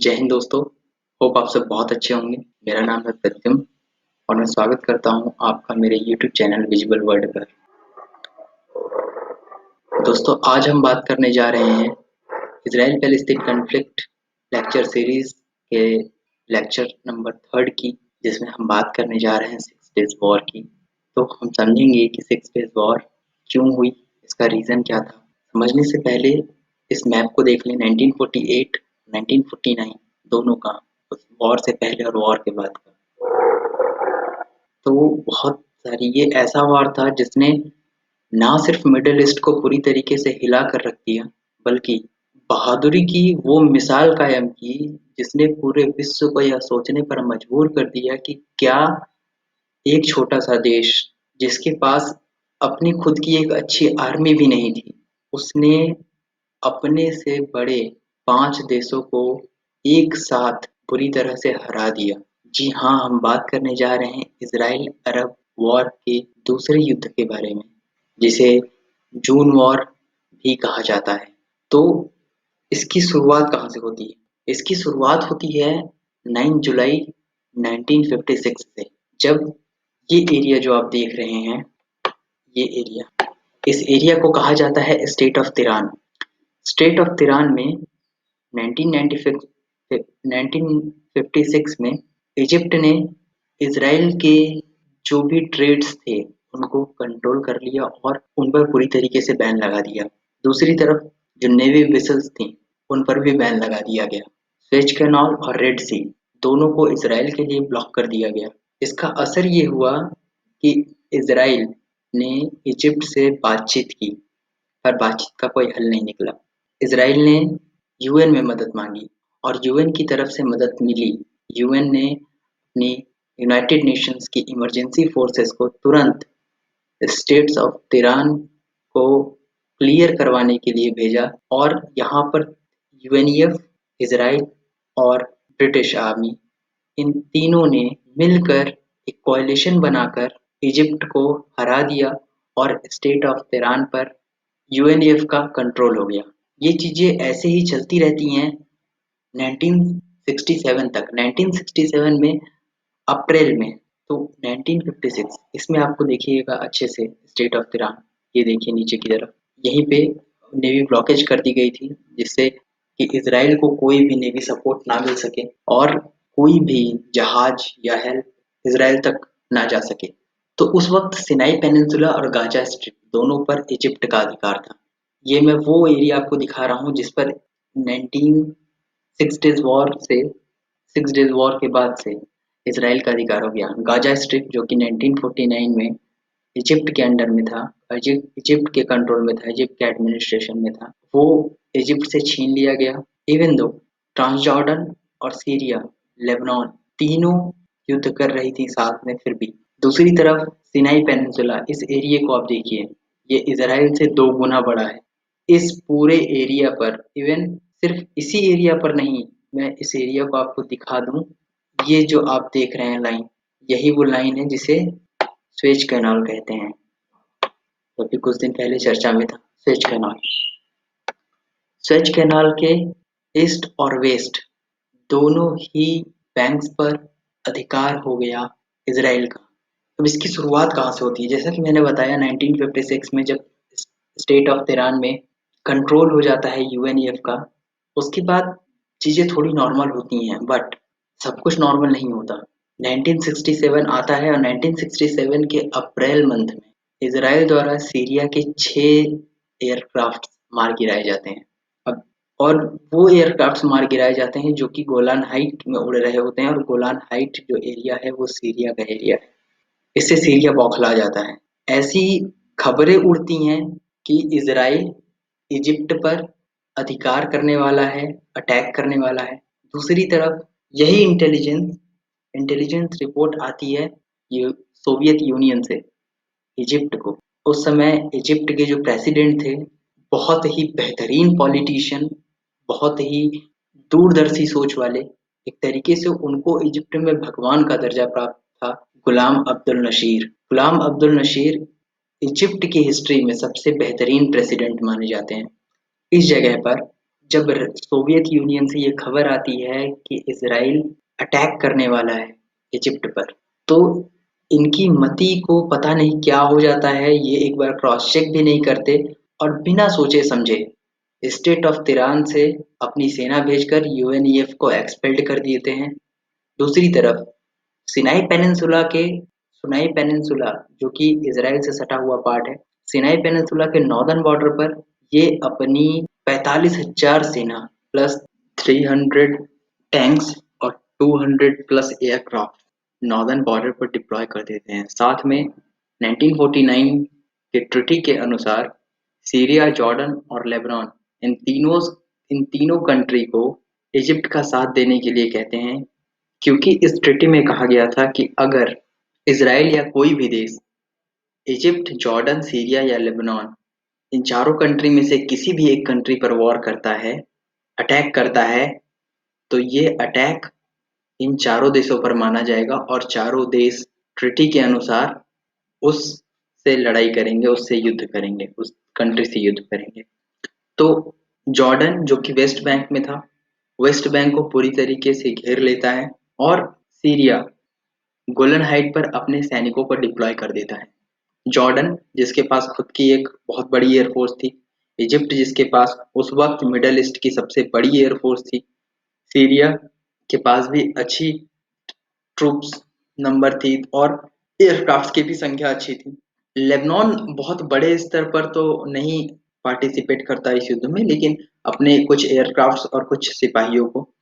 जय हिंद दोस्तों। होप आप सब बहुत अच्छे होंगे। मेरा नाम है सत्यम और मैं स्वागत करता हूं आपका मेरे यूट्यूब चैनल विजुअल वर्ल्ड पर। दोस्तों आज हम बात करने जा रहे हैं Israel Palestine conflict lecture series के लेक्चर नंबर 3 की, जिसमें हम बात करने जा रहे हैं 6 डेज वॉर की। तो हम समझेंगे कि 6 डेज वॉर क्यों हुई, इसका रीज़न क्या था। समझने से पहले इस मैप को देख लें। 1948 1949 दोनों का, वॉर से पहले और वॉर के बाद का। तो बहुत सारी, ये ऐसा वॉर था जिसने ना सिर्फ मिडिल ईस्ट को पूरी तरीके से हिला कर रख दिया, बल्कि बहादुरी की वो मिसाल कायम की जिसने पूरे विश्व को यह सोचने पर मजबूर कर दिया कि क्या एक छोटा सा देश जिसके पास अपनी खुद की एक अच्छी आर्मी भी नहीं थी, उसने अपने से बड़े 5 देशों को एक साथ बुरी तरह से हरा दिया। जी हाँ, हम बात करने जा रहे हैं इजराइल अरब वॉर के दूसरे युद्ध के बारे में, जिसे जून वॉर भी कहा जाता है। तो इसकी शुरुआत कहाँ से होती है? इसकी शुरुआत होती है 9 जुलाई 1956 से, जब ये एरिया जो आप देख रहे हैं, ये एरिया, इस एरिया को कहा जाता है स्टेट ऑफ तिरान। स्टेट ऑफ तिरान में 1996 1956 में इजिप्ट ने इजराइल के जो भी ट्रेड्स थे उनको कंट्रोल कर लिया और उन पर पूरी तरीके से बैन लगा दिया। दूसरी तरफ जो नेवी वेसल्स थी उन पर भी बैन लगा दिया गया। स्वेज कैनाल और रेड सी दोनों को इजराइल के लिए ब्लॉक कर दिया गया। इसका असर ये हुआ कि इजराइल ने इजिप्ट से बातचीत की, पर बातचीत का कोई हल नहीं निकला। इजराइल ने यूएन में मदद मांगी और यूएन की तरफ से मदद मिली। यूएन ने अपनी यूनाइटेड नेशंस की इमरजेंसी फोर्सेस को तुरंत स्टेट्स ऑफ तिरान को क्लियर करवाने के लिए भेजा और यहाँ पर यूएनईएफ, इजराइल और ब्रिटिश आर्मी, इन तीनों ने मिलकर एक कोalition बनाकर इजिप्ट को हरा दिया और स्टेट ऑफ तिरान पर यूएनईएफ का कंट्रोल हो गया। ये चीजें ऐसे ही चलती रहती हैं 1967 तक। 1967 में अप्रैल में, तो 1956 इसमें आपको देखिएगा अच्छे से स्टेट ऑफ तिरान, ये देखिए नीचे की तरफ, यहीं पे नेवी ब्लॉकेज कर दी गई थी, जिससे कि इजराइल को कोई भी नेवी सपोर्ट ना मिल सके और कोई भी जहाज या हेल्प इजराइल तक ना जा सके। तो उस वक्त सिनाई पेनिनसुला और गाजा स्ट्रिप दोनों पर इजिप्ट का अधिकार था। ये मैं वो एरिया आपको दिखा रहा हूँ जिस पर 6 डेज वॉर के बाद से इजराइल का अधिकार हो गया। गाजा स्ट्रिप जो कि 1949 में इजिप्ट के अंडर में था, इजिप्ट के कंट्रोल में था, इजिप्ट के एडमिनिस्ट्रेशन में था, वो इजिप्ट से छीन लिया गया। इवन दो ट्रांसजॉर्डन और सीरिया, लेबनान तीनों युद्ध कर रही थी साथ में, फिर भी दूसरी तरफ सिनाई पेनिनसुला, इस एरिया को आप देखिए, ये इजराइल से 2 गुना बड़ा है। इस पूरे एरिया पर, इवन सिर्फ इसी एरिया पर नहीं, मैं इस एरिया को आपको दिखा दूं, ये जो आप देख रहे हैं लाइन, यही वो लाइन है जिसे स्वेज कैनाल कहते हैं, जो कि कुछ दिन पहले चर्चा में था। स्वेज कैनाल, स्वेज कैनाल के ईस्ट और वेस्ट दोनों ही बैंक्स पर अधिकार हो गया इजराइल का। अब इसकी शुरुआत कहाँ से होती है? जैसा कि मैंने बताया 1956 में जब स्टेट ऑफ तिरान में कंट्रोल हो जाता है यूएनईएफ का, उसके बाद चीजें थोड़ी नॉर्मल होती हैं, बट सब कुछ नॉर्मल नहीं होता। 1967 आता है और 1967 के अप्रैल मंथ में इजराइल द्वारा सीरिया के 6 एयरक्राफ्ट मार गिराए जाते हैं। अब और वो एयरक्राफ्ट मार गिराए जाते हैं जो कि गोलान हाइट में उड़ रहे होते हैं, और गोलान हाइट जो एरिया है वो सीरिया का एरिया है। इससे सीरिया बौखला जाता है। ऐसी खबरें उड़ती हैं कि इजराइल इजिप्ट पर अधिकार करने वाला है, अटैक करने वाला है। दूसरी तरफ यही इंटेलिजेंस रिपोर्ट आती है ये सोवियत यूनियन से इजिप्ट को। उस समय इजिप्ट के जो प्रेसिडेंट थे, बहुत ही बेहतरीन पॉलिटिशियन, बहुत ही दूरदर्शी सोच वाले, एक तरीके से उनको इजिप्ट में भगवान का दर्जा प्राप्त था, गुलाम अब्दुल नशीर। गुलाम अब्दुल नशीर इजिप्ट की हिस्ट्री में सबसे बेहतरीन प्रेसिडेंट माने जाते हैं। इस जगह पर जब सोवियत यूनियन से ये खबर आती है कि इसराइल अटैक करने वाला है इजिप्ट पर, तो इनकी मति को पता नहीं क्या हो जाता है, ये एक बार क्रॉस चेक भी नहीं करते और बिना सोचे समझे स्टेट ऑफ तिरान से अपनी सेना भेजकर यूएनईएफ को एक्सपेल्ड कर देते हैं। दूसरी तरफ सिनाई पेनिनसुला के सुनाई पेनिनसुला जो कि इसराइल से सटा हुआ पार्ट है, सिनाई पेनिनसुला के नॉर्दर्न बॉर्डर पर ये अपनी 45,000 सेना प्लस 300 टैंक्स और 200 प्लस एयरक्राफ्ट नॉर्दर्न बॉर्डर पर डिप्लॉय कर देते हैं। साथ में 1949 के ट्रीटी के अनुसार सीरिया, जॉर्डन और लेबनान इन तीनों कंट्री को इजिप्ट का साथ देने के लिए कहते हैं, क्योंकि इस ट्रीटी में कहा गया था कि अगर इसराइल या कोई भी देश इजिप्ट, जॉर्डन, सीरिया या लेबनान इन चारों कंट्री में से किसी भी एक कंट्री पर वॉर करता है, अटैक करता है, तो ये अटैक इन चारों देशों पर माना जाएगा और चारों देश ट्रीटी के अनुसार उससे लड़ाई करेंगे, उससे युद्ध करेंगे, उस कंट्री से युद्ध करेंगे। तो जॉर्डन जो कि वेस्ट बैंक में था, वेस्ट बैंक को पूरी तरीके से घेर लेता है और सीरिया गोलन हाइट पर अपने सैनिकों को डिप्लॉय कर देता है। जॉर्डन जिसके पास खुद की एक बहुत बड़ी एयरफोर्स थी, इजिप्ट जिसके पास उस वक्त मिडल ईस्ट की सबसे बड़ी एयरफोर्स थी, सीरिया के पास भी अच्छी ट्रूप्स नंबर थी और एयरक्राफ्ट की भी संख्या अच्छी थी। लेबनान बहुत बड़े स्तर पर तो नहीं पार्टिसिपेट करता इस युद्ध में, लेकिन अपने कुछ एयरक्राफ्ट्स और कुछ सिपाहियों को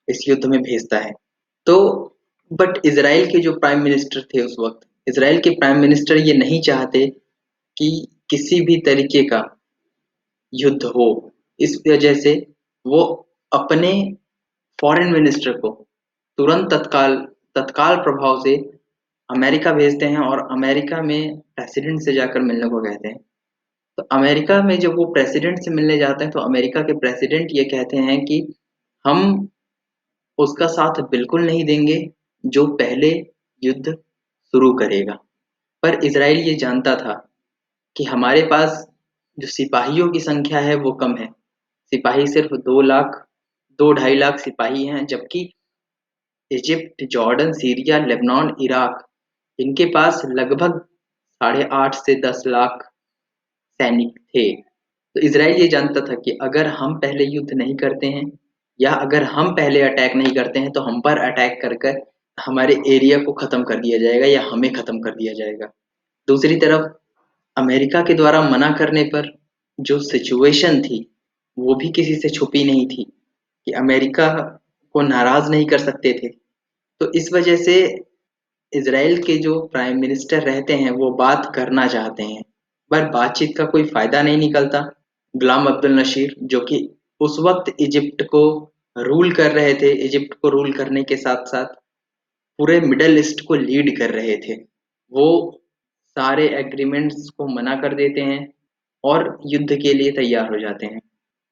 इस युद्ध में भेजता है। तो बट इजराइल के जो प्राइम मिनिस्टर थे उस वक्त, इजराइल के प्राइम मिनिस्टर ये नहीं चाहते कि किसी भी तरीके का युद्ध हो। इस वजह से वो अपने फॉरेन मिनिस्टर को तुरंत तत्काल तत्काल प्रभाव से अमेरिका भेजते हैं और अमेरिका में प्रेसिडेंट से जाकर मिलने को कहते हैं। तो अमेरिका में जब वो प्रेसिडेंट से मिलने जाते हैं तो अमेरिका के प्रेसिडेंट ये कहते हैं कि हम उसका साथ बिल्कुल नहीं देंगे जो पहले युद्ध शुरू करेगा। पर इजराइल ये जानता था कि हमारे पास जो सिपाहियों की संख्या है वो कम है। सिपाही सिर्फ 2 लाख 2 ढाई लाख सिपाही हैं, जबकि Egypt, Jordan, Syria, Lebanon, Iraq इनके पास लगभग 8.5 से 10 लाख सैनिक थे। तो इजराइल ये जानता था कि अगर हम पहले युद्ध नहीं करते हैं या अगर हम पहले अटैक नहीं करते हैं तो हम पर अटैक कर कर हमारे एरिया को खत्म कर दिया जाएगा या हमें खत्म कर दिया जाएगा। दूसरी तरफ अमेरिका के द्वारा मना करने पर जो सिचुएशन थी वो भी किसी से छुपी नहीं थी कि अमेरिका को नाराज नहीं कर सकते थे। तो इस वजह से इजराइल के जो प्राइम मिनिस्टर रहते हैं वो बात करना चाहते हैं, पर बातचीत का कोई फायदा नहीं निकलता। गुलाम अब्दुल नशीर जो कि उस वक्त इजिप्ट को रूल कर रहे थे, इजिप्ट को रूल करने के साथ साथ पूरे मिडल ईस्ट को लीड कर रहे थे, वो सारे एग्रीमेंट्स को मना कर देते हैं और युद्ध के लिए तैयार हो जाते हैं।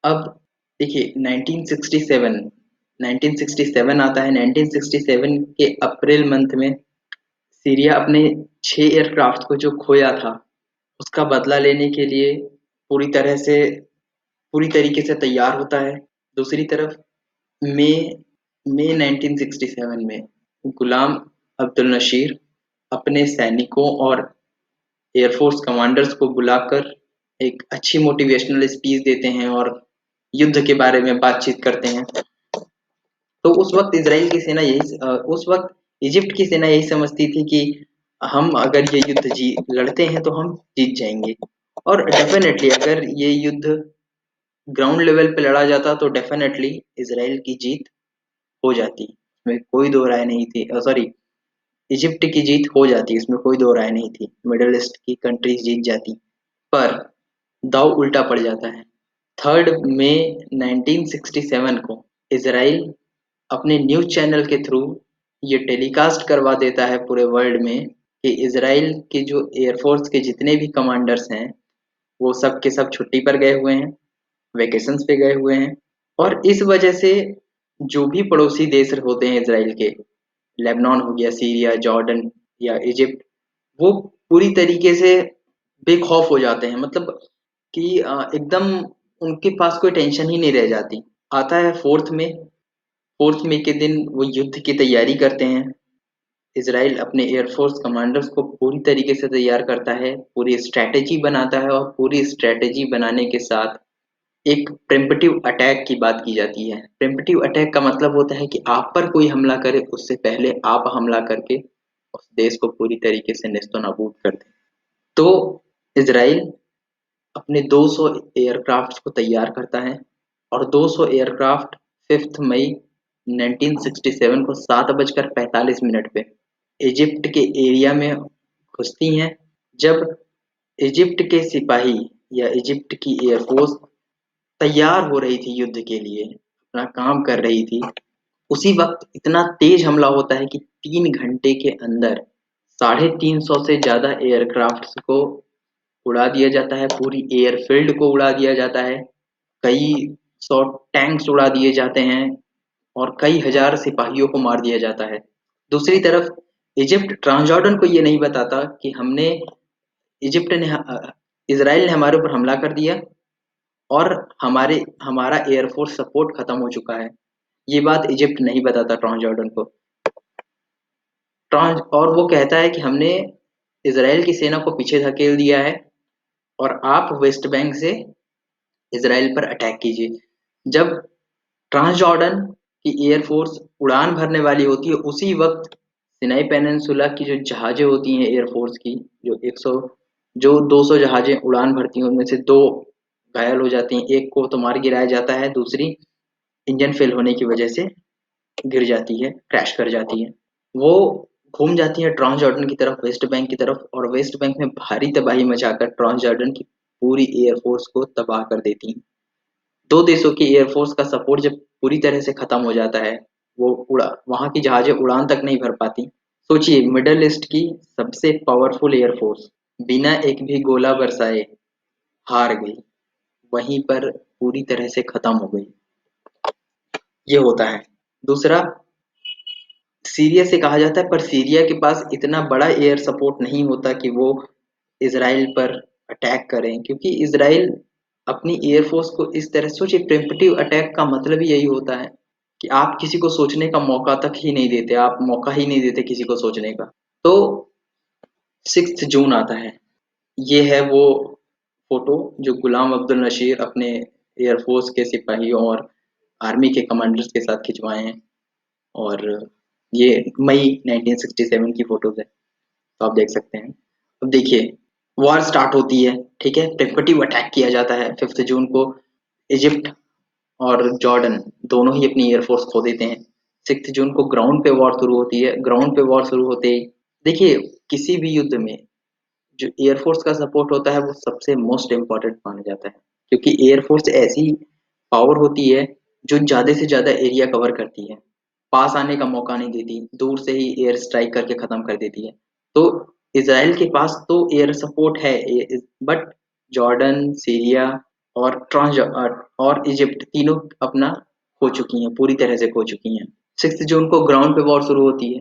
अब देखिए 1967 आता है। 1967 के अप्रैल मंथ में सीरिया अपने 6 एयरक्राफ्ट को जो खोया था उसका बदला लेने के लिए पूरी तरह से पूरी तरीके से तैयार होता है। दूसरी तरफ मई मई 1967 में गुलाम अब्दुल नशीर अपने सैनिकों और एयरफोर्स कमांडर्स को बुलाकर एक अच्छी मोटिवेशनल स्पीच देते हैं और युद्ध के बारे में बातचीत करते हैं। तो उस वक्त इसराइल की सेना उस वक्त इजिप्ट की सेना यही समझती थी कि हम अगर ये युद्ध लड़ते हैं तो हम जीत जाएंगे और डेफिनेटली अगर ये युद्ध ग्राउंड लेवल पे लड़ा जाता तो डेफिनेटली इसराइल की जीत हो जाती, इसमें कोई दो राय नहीं थी। सॉरी, इजिप्ट की जीत हो जाती, इसमें कोई दो राय नहीं थी, मिडल ईस्ट की कंट्रीज जीत जाती। पर दाव उल्टा पड़ जाता है। 3 मई 1967 को इसराइल अपने न्यूज़ चैनल के थ्रू ये टेलीकास्ट करवा देता है पूरे वर्ल्ड में कि इसराइल के जो एयरफोर्स के जितने भी कमांडर्स हैं वो सब के सब छुट्टी पर गए हुए हैं, वेकेशंस पे गए हुए हैं। और इस वजह से जो भी पड़ोसी देश होते हैं इसराइल के, लेबनान हो गया, सीरिया, जॉर्डन या इजिप्ट, वो पूरी तरीके से बेखौफ हो जाते हैं। मतलब कि एकदम उनके पास कोई टेंशन ही नहीं रह जाती। आता है 4 मई। 4 मई के दिन वो युद्ध की तैयारी करते हैं। इसराइल अपने एयरफोर्स कमांडर्स को पूरी तरीके से तैयार करता है, पूरी स्ट्रैटेजी बनाता है, और पूरी स्ट्रैटेजी बनाने के साथ एक प्रिम्पटिव अटैक की बात की जाती है। प्रिम्पटिव अटैक का मतलब होता है कि आप पर कोई हमला करे उससे पहले आप हमला करके उस देश को पूरी तरीके से नेस्तो नाबूद कर दें। तो इसराइल अपने 200 एयरक्राफ्ट को तैयार करता है, और 200 एयरक्राफ्ट 5 मई 1967 को 7:45 पे इजिप्ट के एरिया में घुसती हैं। जब इजिप्ट के सिपाही या इजिप्ट की एयरफोर्स तैयार हो रही थी युद्ध के लिए, अपना काम कर रही थी, उसी वक्त इतना तेज हमला होता है कि 3 घंटे के अंदर 350 से ज्यादा एयरक्राफ्ट्स को उड़ा दिया जाता है, पूरी एयरफील्ड को उड़ा दिया जाता है, कई सौ टैंक्स उड़ा दिए जाते हैं, और कई हजार सिपाहियों को मार दिया जाता है। दूसरी तरफ इजिप्ट ट्रांसजॉर्डन को ये नहीं बताता कि हमने इजिप्ट ने इसराइल ने हमारे ऊपर हमला कर दिया और हमारा एयरफोर्स सपोर्ट खत्म हो चुका है। ये बात इजिप्ट नहीं बताता ट्रांसजॉर्डन को। ट्रांस और वो कहता है कि हमने इसराइल की सेना को पीछे धकेल दिया है, और आप वेस्ट बैंक से इसराइल पर अटैक कीजिए। जब ट्रांसजॉर्डन की एयरफोर्स उड़ान भरने वाली होती है, उसी वक्त सिनाई पेनिनसुला की जो जहाजें होती हैं एयरफोर्स की, जो 200 जहाजें उड़ान भरती हैं, उनमें से दो घायल हो जाती हैं, एक को तो मार गिराया जाता है, दूसरी इंजन फेल होने की वजह से गिर जाती है, क्रैश कर जाती है। वो घूम जाती है ट्रांसजॉर्डन की तरफ, वेस्ट बैंक की तरफ, और वेस्ट बैंक में भारी तबाही मचाकर ट्रांसजॉर्डन की पूरी एयरफोर्स को तबाह कर देती हैं। दो देशों की एयरफोर्स का सपोर्ट जब पूरी तरह से खत्म हो जाता है, वो उड़ा वहां की जहाजें उड़ान तक नहीं भर पाती। सोचिए, मिडल ईस्ट की सबसे पावरफुल एयरफोर्स बिना एक भी गोला बरसाए हार गई, वहीं पर पूरी तरह से खत्म हो गई। ये होता है। दूसरा, सीरिया से कहा जाता है, पर सीरिया के पास इतना बड़ा एयर सपोर्ट नहीं होता कि वो इसराइल पर अटैक करें, क्योंकि इसराइल अपनी एयरफोर्स को इस तरह सोचिए, प्रिम्पटिव अटैक का मतलब ही यही होता है कि आप किसी को सोचने का मौका तक ही नहीं देते, आप मौका ही नहीं देते किसी को सोचने का। तो 6 जून आता है। ये है वो फोटो जो गुलाम अब्दुल नशीर अपने एयरफोर्स के सिपाहियों और आर्मी के कमांडर्स के साथ खिंचवाए हैं, और ये मई 1967 की फोटोज है, तो आप देख सकते हैं। अब देखिए, वॉर स्टार्ट होती है, ठीक है, प्रिम्पटिव अटैक किया जाता है 5 जून को। इजिप्ट और जॉर्डन दोनों ही अपनी एयरफोर्स खो देते हैं। 6 जून को ग्राउंड पे वॉर शुरू होती है। ग्राउंड पे वॉर शुरू होते ही देखिए, किसी भी युद्ध में जो एयरफोर्स का सपोर्ट होता है वो सबसे मोस्ट इम्पोर्टेंट माना जाता है, क्योंकि एयरफोर्स ऐसी पावर होती है जो ज्यादा से ज्यादा एरिया कवर करती है, पास आने का मौका नहीं देती, दूर से ही एयर स्ट्राइक करके खत्म कर देती है। तो इसराइल के पास तो एयर सपोर्ट है, बट जॉर्डन, सीरिया और और इजिप्ट तीनों अपना खो चुकी हैं, पूरी तरह से खो चुकी हैं। 6 जून को ग्राउंड पे वॉर शुरू होती है।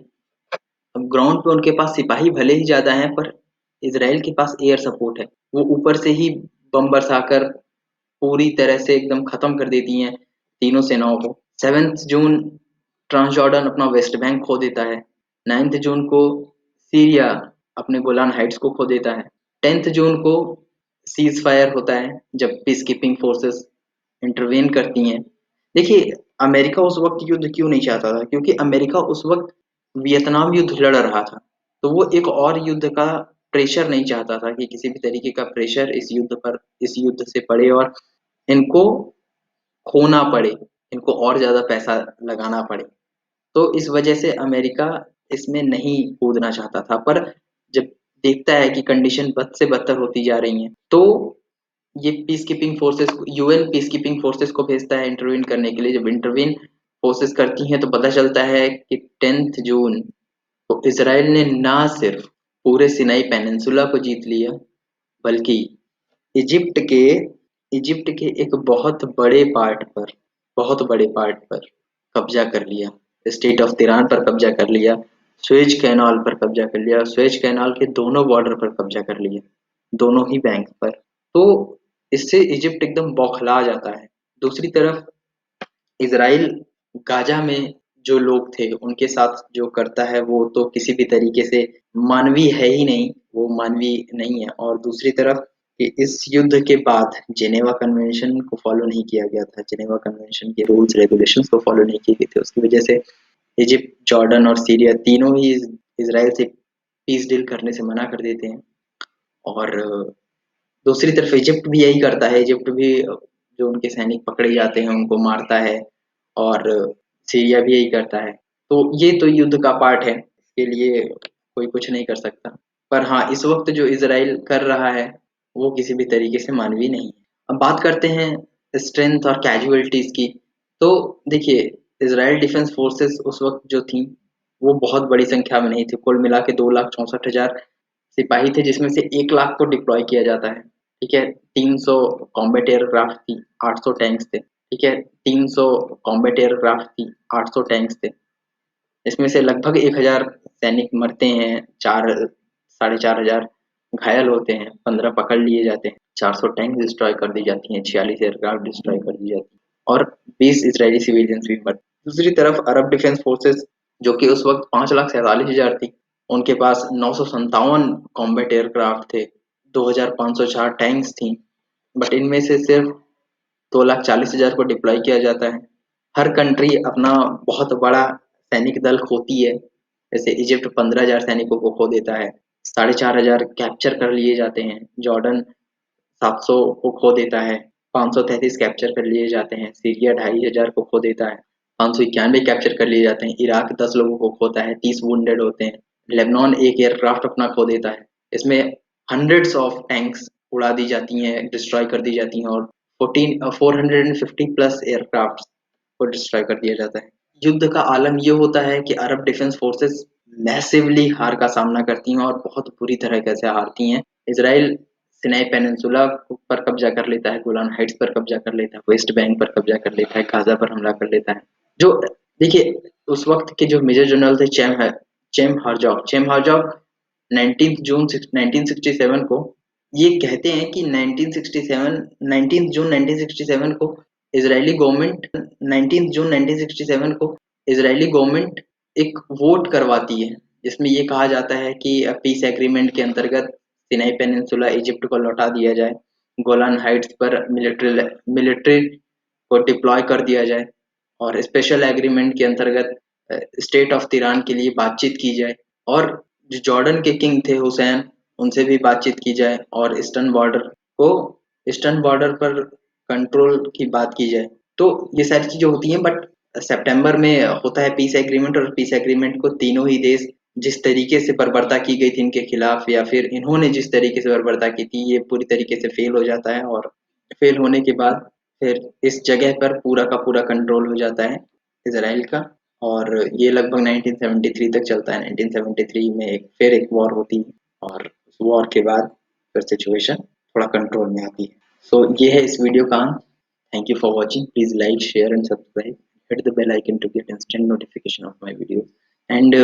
अब ग्राउंड पे उनके पास सिपाही भले ही ज्यादा हैं, पर इसराइल के पास एयर सपोर्ट है। वो ऊपर से ही बम बरसाकर पूरी तरह से एकदम खत्म कर देती हैं तीनों सेनाओं को। 7 जून ट्रांसजॉर्डन अपना वेस्ट बैंक खो देता है। 9 जून को सीरिया अपने गोलान हाइट्स को खो देता है। 10 जून को सीज फायर होता है, जब पीस कीपिंग फोर्सेस इंटरवेन करती हैं। देखिए, अमेरिका उस वक्त युद्ध क्यों नहीं चाहता था, क्योंकि अमेरिका उस वक्त वियतनाम युद्ध लड़ रहा था। तो वो एक और युद्ध का प्रेशर नहीं चाहता था कि किसी भी तरीके का प्रेशर इस युद्ध से पड़े, और इनको खोना पड़े, इनको और ज्यादा पैसा लगाना पड़े। तो इस वजह से अमेरिका इसमें नहीं कूदना चाहता था। पर जब देखता है कि कंडीशन बद से बदतर होती जा रही है, तो ये peace keeping forces, UN peace keeping forces को भेजता है इंटरवीन करने के लिए। जब इंटरवीन फोर्सेस करती हैं, तो पता चलता है कि 10 जून तो इसराइल ने ना सिर्फ पूरे सिनाई पेनिनसुला को जीत लिया, बल्कि इजिप्ट के इजिप्ट के एक बहुत बड़े पार्ट पर कब्जा कर लिया। स्टेट ऑफ तिरान पर कब्जा कर लिया, स्वेज कैनाल पर कब्जा कर लिया, स्वेज कैनाल के दोनों बॉर्डर पर कब्जा कर लिया, दोनों ही बैंक पर। तो इससे इजिप्ट एकदम बौखला जाता है। दूसरी तरफ इज़राइल गाज़ा में जो लोग थे उनके साथ जो करता है वो तो किसी भी तरीके से मानवीय है ही नहीं, वो मानवीय नहीं है। और दूसरी तरफ कि इस युद्ध के बाद जेनेवा कन्वेंशन को फॉलो नहीं किया गया था, जेनेवा कन्वेंशन के रूल्स रेगुलेशंस को फॉलो नहीं किए गए थे। उसकी वजह से इजिप्ट, जॉर्डन और सीरिया तीनों ही इज़राइल से पीस डील करने से मना कर देते हैं। और दूसरी तरफ इजिप्ट भी यही करता है, इजिप्ट भी जो उनके सैनिक पकड़े जाते हैं उनको मारता है, और सीरिया भी यही करता है। तो ये तो युद्ध का पार्ट है, इसके लिए कोई कुछ नहीं कर सकता। पर हाँ, इस वक्त जो इसराइल कर रहा है वो किसी भी तरीके से मानवीय नहीं है। अब बात करते हैं स्ट्रेंथ और कैजुअलिटीज की। तो देखिए, इसराइल डिफेंस फोर्सेस उस वक्त जो थी वो बहुत बड़ी संख्या में नहीं थी, कुल मिला के 2,64,000 सिपाही थे, जिसमें से 1 लाख को डिप्लॉय किया जाता है। ठीक है, 300 कॉम्बैट एयरक्राफ्ट थी, 800 टैंक्स थे। ठीक है, 300 कॉम्बैट एयरक्राफ्ट थी, 800 टैंक्स थे। इसमें से लगभग 1,000 सैनिक मरते हैं, 4 साढ़े 4 हजार घायल होते हैं, 15 पकड़ लिए जाते हैं, 400 टैंक डिस्ट्रॉय कर दी जाती हैं, 46 एयरक्राफ्ट डिस्ट्रॉय कर दी जाती हैं, और 20 इजरायली सिविलियंस भी मरते हैं। दूसरी तरफ अरब डिफेंस फोर्सेस, जो कि उस वक्त 5,47,000 थी, उनके पास 957 कॉम्बैट एयरक्राफ्ट थे, 2,504 टैंक्स थी, बट इनमें से सिर्फ 2,40,000 को डिप्लॉय किया जाता है। हर कंट्री अपना बहुत बड़ा सैनिक दल खोती है। जैसे इजिप्ट 15,000 सैनिकों को खो देता है, 4,500 कैप्चर कर लिए जाते हैं, जॉर्डन 700 को खो देता है, 533 कैप्चर कर लिए जाते हैं, सीरिया 2,500 को खो देता है, 591 कैप्चर कर लिए जाते हैं, इराक 10 लोगों को खोता है, 30 वुंडेड होते हैं, लेबनान एक एयरक्राफ्ट अपना खो देता है। इसमें हंड्रेड्स ऑफ टैंक्स उड़ा दी जाती हैं, डिस्ट्रॉय कर दी जाती हैं, और 450 प्लस एयरक्राफ्ट को डिस्ट्रॉय कर दिया जाता है। युद्ध का आलम ये होता है कि अरब डिफेंस फोर्सेस मैसिवली हार का सामना करती हैं और बहुत बुरी तरीके से हारती हैं। इसराइल सिनाई पेनिनसुला पर कब्जा कर लेता है, गोलान हाइट्स पर कब्जा कर लेता है, वेस्ट बैंक पर कब्जा कर लेता है, गाजा पर हमला कर लेता है। जो देखिए, उस वक्त के जो मेजर जनरल थे, चेम हरजॉग 19 जून 1967 को ये कहते हैं कि 1967 19 जून 1967 को इजरायली गवर्नमेंट 19 जून 1967 को इजरायली गवर्नमेंट एक वोट करवाती है, जिसमें ये कहा जाता है कि पीस एग्रीमेंट के अंतर्गत सिनाई पेनिनसुला इजिप्ट को लौटा दिया जाए, गोलान हाइट्स पर मिलिट्री को डिप्लॉय कर दिया जाए, और स्पेशल एग्रीमेंट के अंतर्गत स्टेट ऑफ तिरान के लिए बातचीत की जाए, और जो जॉर्डन के किंग थे हुसैन, उनसे भी बातचीत की जाए, और को ईस्टर्न बॉर्डर पर कंट्रोल की बात की जाए। तो ये सारी चीजें होती हैं, बट सितंबर में होता है पीस एग्रीमेंट, और पीस एग्रीमेंट को तीनों ही देश जिस तरीके से बर्बरता की गई थी इनके खिलाफ, या फिर इन्होंने जिस तरीके से बर्बरता की थी, ये पूरी तरीके से फेल हो जाता है, और फेल होने के बाद फिर इस जगह पर पूरा का पूरा कंट्रोल हो जाता है इसराइल का। और ये लगभग 1973 तक चलता है। 1973 में एक वॉर होती है, और उस वॉर के बाद फिर सिचुएशन थोड़ा कंट्रोल में आती है। सो ये है इस वीडियो का अंत। Thank you for watching. Please like, share and subscribe, hit the bell icon to get instant notification of my video. And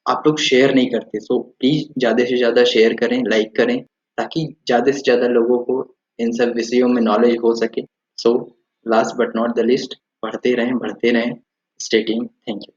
आप लोग शेयर नहीं करते, सो प्लीज ज़्यादा से ज़्यादा शेयर करें, लाइक करें, ताकि ज़्यादा से ज़्यादा लोगों को इन सब विषयों में नॉलेज हो सके। So last but not the list, बढ़ते रहें, बढ़ते रहें। Stay tuned. Thank you.